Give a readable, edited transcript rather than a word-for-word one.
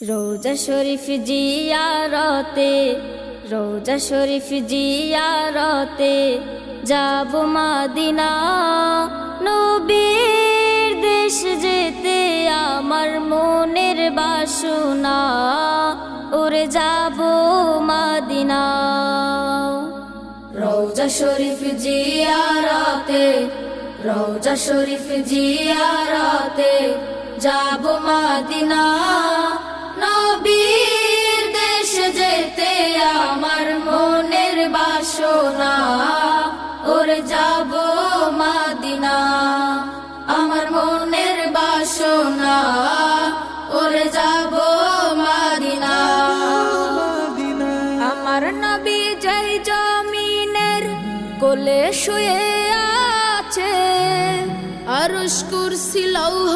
রোজা শরীফ জিয়ারতে, রোজা শরীফ জিয়ারতে যাব মদিনা। নবীর দেশ যেতে আমার মনের বাসনা, ওরে যাব মদিনা। রোজা শরীফ জিয়ারতে, রোজা শরীফ জিয়ারতে যাব মদিনা। নবীর দেশ যেতে আমার মনের বাসনা, ওরে যাব মদিনা। আমার মনের বাসনা, ওরে যাব মদিনা। আমার নবী যেই জমিনের কোলে শুয়ে আছে, আরশ কুরসি লৌহ